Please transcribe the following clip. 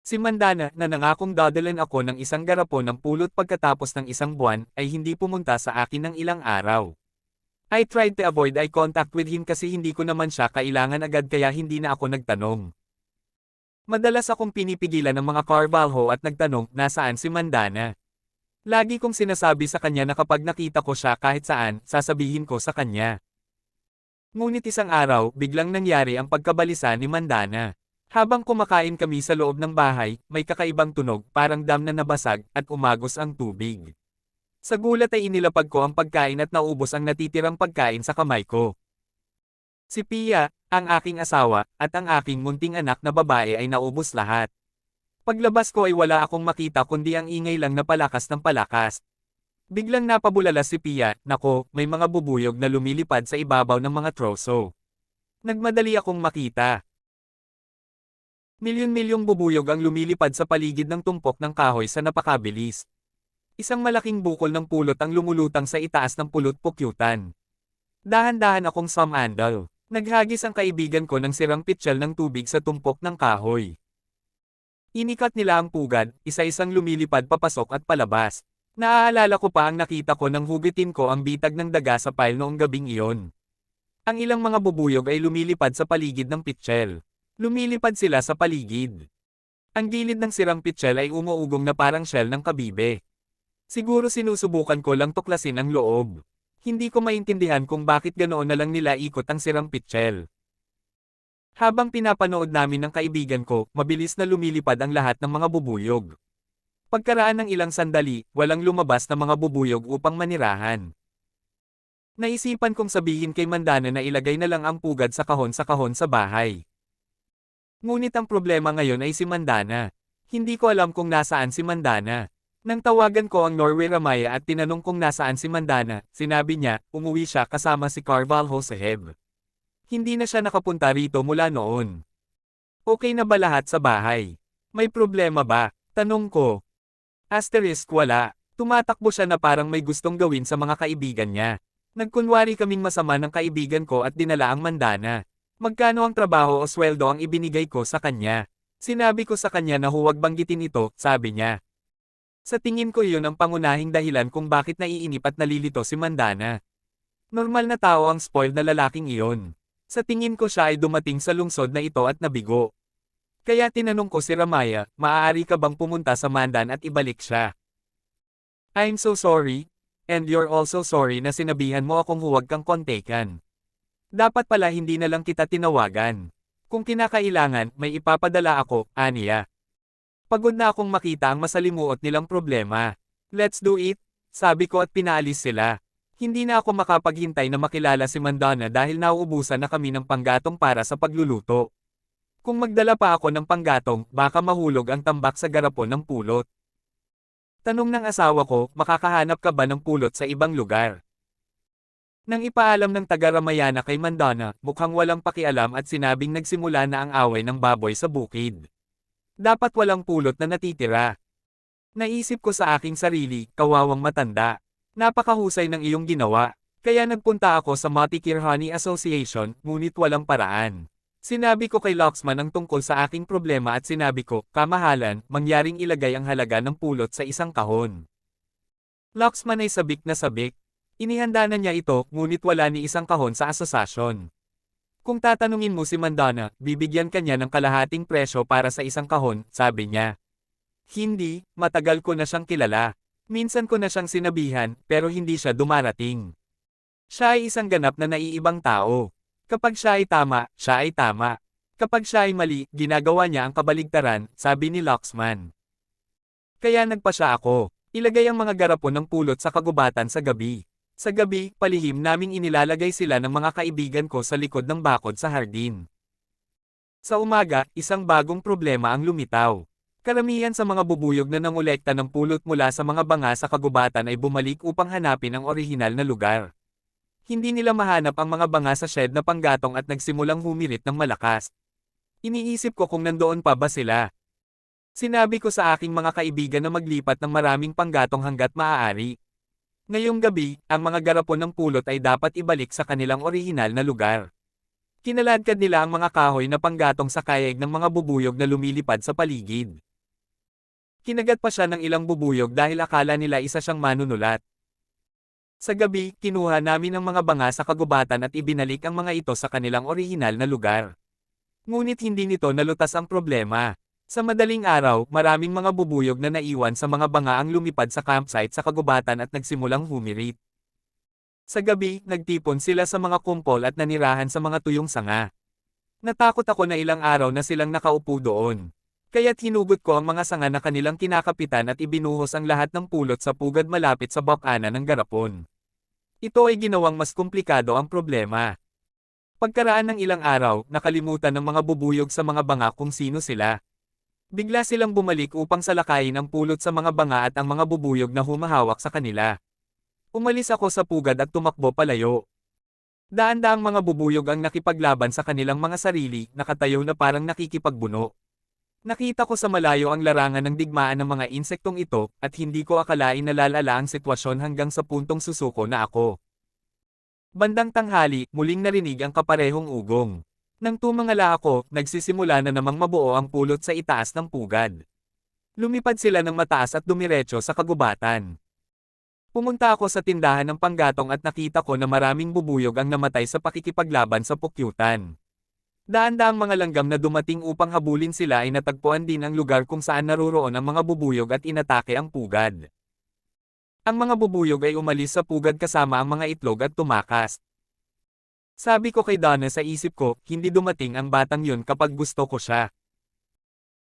Si Mandana na nangakong dadalan ako ng isang garapon ng pulot pagkatapos ng isang buwan ay hindi pumunta sa akin ng ilang araw. I tried to avoid eye contact with him kasi hindi ko naman siya kailangan agad kaya hindi na ako nagtanong. Madalas akong pinipigilan ng mga Carvalho at nagtanong nasaan si Mandana. Lagi kong sinasabi sa kanya na kapag nakita ko siya kahit saan, sasabihin ko sa kanya. Ngunit isang araw, biglang nangyari ang pagkabalisa ni Mandana. Habang kumakain kami sa loob ng bahay, may kakaibang tunog, parang dam na nabasag, at umagos ang tubig. Sa gulat ay inilapag ko ang pagkain at naubos ang natitirang pagkain sa kamay ko. Si Pia, ang aking asawa, at ang aking munting anak na babae ay naubos lahat. Paglabas ko ay wala akong makita kundi ang ingay lang na palakas ng palakas. Biglang napabulala si Pia, nako, may mga bubuyog na lumilipad sa ibabaw ng mga troso. Nagmadali akong makita. Milyon-milyong bubuyog ang lumilipad sa paligid ng tumpok ng kahoy sa napakabilis. Isang malaking bukol ng pulot ang lumulutang sa itaas ng pulot-pukyutan. Dahan-dahan akong sumandal. Naghagis ang kaibigan ko ng sirang pitsyal ng tubig sa tumpok ng kahoy. Inikat nila ang pugad, isa-isang lumilipad papasok at palabas. Naaalala ko pa ang nakita ko nang hugitin ko ang bitag ng daga sa pile noong gabing iyon. Ang ilang mga bubuyog ay lumilipad sa paligid ng pitsyel. Lumilipad sila sa paligid. Ang gilid ng sirang pitsyel ay umuugong na parang shell ng kabibe. Siguro sinusubukan ko lang tuklasin ang loob. Hindi ko maintindihan kung bakit ganoon na lang nila ikot ang sirang pitsyel. Habang pinapanood namin ng kaibigan ko, mabilis na lumilipad ang lahat ng mga bubuyog. Pagkaraan ng ilang sandali, walang lumabas na mga bubuyog upang manirahan. Naisipan kong sabihin kay Mandana na ilagay na lang ang pugad sa kahon sa bahay. Ngunit ang problema ngayon ay si Mandana. Hindi ko alam kung nasaan si Mandana. Nang tawagan ko ang Norway Ramaya at tinanong kung nasaan si Mandana, sinabi niya, umuwi siya kasama si Carvalho Saheb. Hindi na siya nakapunta rito mula noon. Okay na ba lahat sa bahay? May problema ba? Tanong ko. Asterisk wala. Tumatakbo siya na parang may gustong gawin sa mga kaibigan niya. Nagkunwari kaming masama ng kaibigan ko at dinala ang Mandana. Magkano ang trabaho o sweldo ang ibinigay ko sa kanya? Sinabi ko sa kanya na huwag banggitin ito, sabi niya. Sa tingin ko iyon ang pangunahing dahilan kung bakit naiinip at nalilito si Mandana. Normal na tao ang spoiled na lalaking iyon. Sa tingin ko siya ay dumating sa lungsod na ito at nabigo. Kaya tinanong ko si Ramaya, maaari ka bang pumunta sa Mandan at ibalik siya? I'm so sorry. And you're also sorry na sinabihan mo akong huwag kang kontekan. Dapat pala hindi na lang kita tinawagan. Kung kinakailangan, may ipapadala ako, aniya. Pagod na akong makita ang masalimuot nilang problema. Let's do it, sabi ko at pinaalis sila. Hindi na ako makapaghintay na makilala si Mandana dahil nauubusan na kami ng panggatong para sa pagluluto. Kung magdala pa ako ng panggatong, baka mahulog ang tambak sa garapon ng pulot. Tanong ng asawa ko, makakahanap ka ba ng pulot sa ibang lugar? Nang ipaalam ng taga-Ramayana kay Mandana, mukhang walang pakialam at sinabing nagsimula na ang away ng baboy sa bukid. Dapat walang pulot na natitira. Naisip ko sa aking sarili, kawawang matanda. Napakahusay ng iyong ginawa. Kaya nagpunta ako sa Matikir Honey Association, ngunit walang paraan. Sinabi ko kay Luxman ang tungkol sa aking problema at sinabi ko, kamahalan, mangyaring ilagay ang halaga ng pulot sa isang kahon. Luxman ay sabik na sabik. Inihanda na niya ito, ngunit wala ni isang kahon sa asosasyon. Kung tatanungin mo si Mandana, bibigyan kanya ng kalahating presyo para sa isang kahon, sabi niya. Hindi, matagal ko na siyang kilala. Minsan ko na siyang sinabihan, pero hindi siya dumarating. Siya ay isang ganap na naiibang tao. Kapag siya ay tama, siya ay tama. Kapag siya ay mali, ginagawa niya ang kabaligtaran, sabi ni Luxman. Kaya nagpa siya ako. Ilagay ang mga garapon ng pulot sa kagubatan sa gabi. Sa gabi, palihim naming inilalagay sila ng mga kaibigan ko sa likod ng bakod sa hardin. Sa umaga, isang bagong problema ang lumitaw. Karamihan sa mga bubuyog na nangolekta ng pulot mula sa mga banga sa kagubatan ay bumalik upang hanapin ang orihinal na lugar. Hindi nila mahanap ang mga banga sa shed na panggatong at nagsimulang humirit ng malakas. Iniisip ko kung nandoon pa ba sila. Sinabi ko sa aking mga kaibigan na maglipat ng maraming panggatong hanggat maaari. Ngayong gabi, ang mga garapon ng pulot ay dapat ibalik sa kanilang orihinal na lugar. Kinaladkad nila ang mga kahoy na panggatong sa kayeg ng mga bubuyog na lumilipad sa paligid. Kinagat pa siya ng ilang bubuyog dahil akala nila isa siyang manunulat. Sa gabi, kinuha namin ang mga banga sa kagubatan at ibinalik ang mga ito sa kanilang orihinal na lugar. Ngunit hindi nito nalutas ang problema. Sa madaling araw, maraming mga bubuyog na naiwan sa mga banga ang lumipad sa campsite sa kagubatan at nagsimulang humirit. Sa gabi, nagtipon sila sa mga kumpol at nanirahan sa mga tuyong sanga. Natakot ako na ilang araw na silang nakaupo doon. Kaya't hinugot ko ang mga sanga na kanilang kinakapitan at ibinuhos ang lahat ng pulot sa pugad malapit sa bakana ng garapon. Ito ay ginawang mas komplikado ang problema. Pagkaraan ng ilang araw, nakalimutan ng mga bubuyog sa mga banga kung sino sila. Bigla silang bumalik upang salakayin ang pulot sa mga banga at ang mga bubuyog na humahawak sa kanila. Umalis ako sa pugad at tumakbo palayo. Daan-daang mga bubuyog ang nakipaglaban sa kanilang mga sarili, nakatayo na parang nakikipagbuno. Nakita ko sa malayo ang larangan ng digmaan ng mga insektong ito, at hindi ko akalain na lalala ang sitwasyon hanggang sa puntong susuko na ako. Bandang tanghali, muling narinig ang kaparehong ugong. Nang tumangala ako, nagsisimula na namang mabuo ang pulot sa itaas ng pugad. Lumipad sila ng mataas at dumiretso sa kagubatan. Pumunta ako sa tindahan ng panggatong at nakita ko na maraming bubuyog ang namatay sa pakikipaglaban sa pukyutan. Daan-daang mga langgam na dumating upang habulin sila ay natagpuan din ang lugar kung saan naroroon ang mga bubuyog at inatake ang pugad. Ang mga bubuyog ay umalis sa pugad kasama ang mga itlog at tumakas. Sabi ko kay Donna sa isip ko, hindi dumating ang batang yun kapag gusto ko siya.